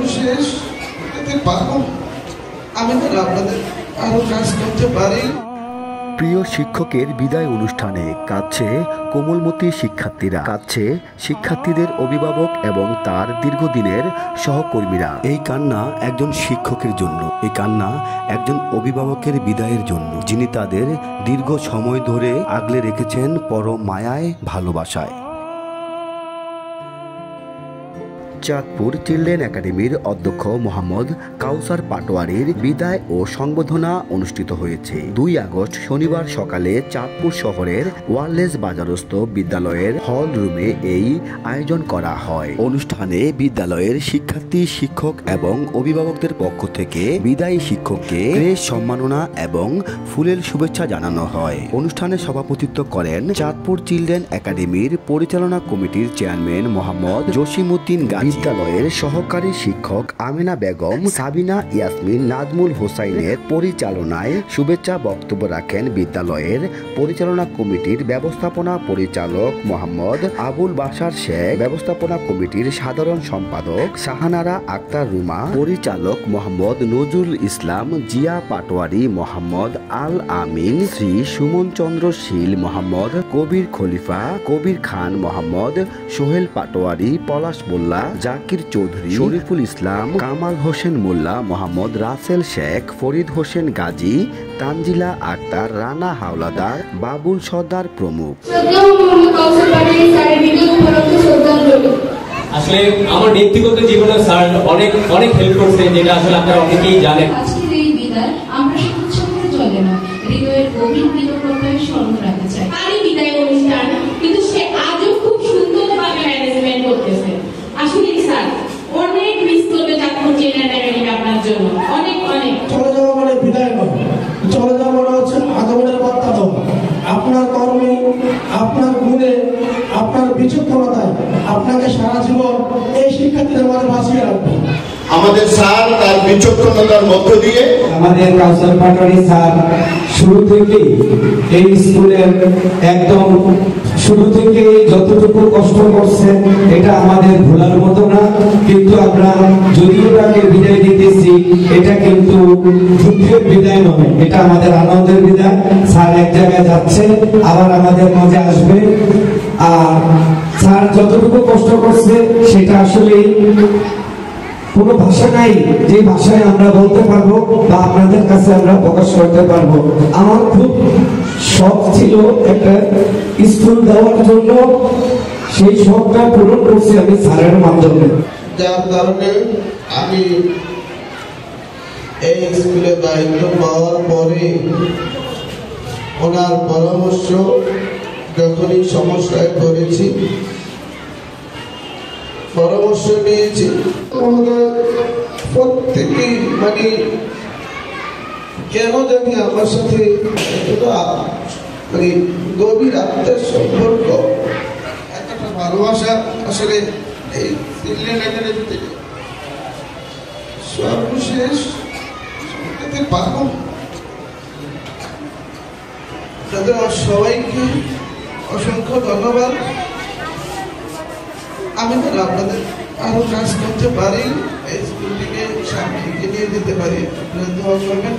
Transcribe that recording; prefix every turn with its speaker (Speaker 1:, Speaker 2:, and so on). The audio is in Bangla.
Speaker 1: সর্বশেষ করতে পারবো, আমি তো আপনাদের আরো কাজ করতে পারি।
Speaker 2: প্রিয় শিক্ষকের বিদায় অনুষ্ঠানে কাঁদছে কোমলমতি শিক্ষার্থীরা, কাঁদছে শিক্ষার্থীদের অভিভাবক এবং তার দীর্ঘদিনের সহকর্মীরা। এই কান্না একজন শিক্ষকের জন্য, এই কান্না একজন অভিভাবকের বিদায়ের জন্য, যিনি তাদের দীর্ঘ সময় ধরে আগলে রেখেছেন পরম মায়ায়, ভালোবাসায়। চাঁদপুর চিলড্রেন একাডেমির অধ্যক্ষ মোহাম্মদ কাউসার পাটোয়ারির বিদায় ও সংবর্ধনা অনুষ্ঠিত হয়েছে 2 আগস্ট শনিবার সকালে চাঁদপুর শহরের ওয়ারলেস বাজারস্থ বিদ্যালয়ের হল রুমে এই আয়োজন করা হয়। অনুষ্ঠানে বিদ্যালয়ের শিক্ষার্থী, শিক্ষক এবং অভিভাবকদের পক্ষ থেকে বিদায়ী শিক্ষককে ক্রেস্ট সম্মাননা এবং ফুলের শুভেচ্ছা জানানো হয়। অনুষ্ঠানে সভাপতিত্ব করেন চাঁদপুর চিলড্রেন একাডেমির পরিচালনা কমিটির চেয়ারম্যান মোহাম্মদ জসিমউদ্দিন গাজী, বিদ্যালয়ের সহকারী শিক্ষক আমিনা বেগম, সাবিনা ইয়াসমিন, নাজমুল হোসাইনের পরিচালনায় শুভেচ্ছা বক্তব্য রাখেন বিদ্যালয়ের পরিচালনা কমিটির ব্যবস্থাপনা পরিচালক মোহাম্মদ আবুল বাশার শেখ, ব্যবস্থাপনা কমিটির সাধারণ সম্পাদক শাহানারা আক্তার রুমা, পরিচালক মোহাম্মদ নজরুল ইসলাম, জিয়া পাটোয়ারি, মোহাম্মদ আল আমিন, শ্রী সুমন চন্দ্র শীল, মোহাম্মদ কবির খলিফা, কবির খান, মোহাম্মদ সোহেল পাটোয়ারি, পলাশ মোল্লা, জাকির চৌধুরী, শরীফুল ইসলাম, কামাল হোসেন মোল্লা, মোহাম্মদ রাসেল শেখ, ফরিদ হোসেন গাজী, তানজিলা আক্তার, রানা হাওলাদার, বাবুল সর্দার প্রমুখ।
Speaker 3: আসলে আমার ব্যক্তিগত জীবনে স্যার অনেক অনেক হেল্প করছে, যেটা আসলে আপনারা অনেকেই জানেন।
Speaker 4: আজকের এই বিদায় আমরা শুধু চোখের জলে না, হৃদয়ের গভীর কৃতজ্ঞতায় স্মরণ রাখতে চাই।
Speaker 5: তারই বিদায় অনুষ্ঠান কিন্তু সে আজও খুব সুন্দরভাবে ম্যানেজমেন্ট করতেছে। আসলে স্যার অনেক মিস করবে চাঁদপুর চিলড্রেন একাডেমি আপনার জন্য, অনেক অনেক।
Speaker 1: চলে যাওয়া মানে বিদায় নয়, চলে যাওয়া মানে হচ্ছে আগমনের বার্তা দেওয়া। আপনার কর্মে, আপনার গুণে, আপনার বিচক্ষণতায় আপনাকে সারা জীবন এই শিক্ষার্থীদের মাঝে বাঁচিয়ে রাখবে।
Speaker 6: আমাদের স্যার তার বিচক্ষণতার মধ্য দিয়ে,
Speaker 7: আমাদের কাউসার পাটোয়ারি স্যার শুরু থেকে এই স্কুলের একদম শুরু থেকে যতটুকু কষ্ট করছেন এটা আমাদের ভোলার মতো না। কিন্তু আমরা যদিও তাকে বিদায় দিতেছি, এটা কিন্তু দুঃখের বিদায় নয়, এটা আমাদের আনন্দের বিদায়। স্যার এক জায়গায় যাচ্ছে, আবার আমাদের মাঝে আসবে। আর স্যার যতটুকু কষ্ট করছে সেটা আসলে কোনো ভাষা নাই যে ভাষায় আমরা বলতে পারবো বা আপনাদের কাছে আমরা প্রকাশ করতে পারবো। আমার খুব শখ ছিল একটা স্কুল দেওয়ার জন্য, সেই শখটা পূরণ করছি আমি স্যারের মাধ্যমে।
Speaker 1: যার কারণে আমি এই স্কুলে দায়িত্ব পাওয়ার পরে ওনার পরামর্শ যখনই সমস্যায় পড়েছি, পরামর্শ নিয়েছি। প্রত্যেকেই মানে কেন জানি আমার সাথে মানে গভীর আত্মার সম্পর্ক, একটা ভালোবাসা আসলে এই চিলড্রেন একাডেমি থেকে সর্বশেষ করতে পারবো। তাদের সবাইকে অসংখ্য ধন্যবাদ। আমি তো আপনাদের আরো কাজ করতে পারি, এই স্কুলটিকে সামনে এগিয়ে নিয়ে যেতে পারি। আপনারা দোয়া করবেন।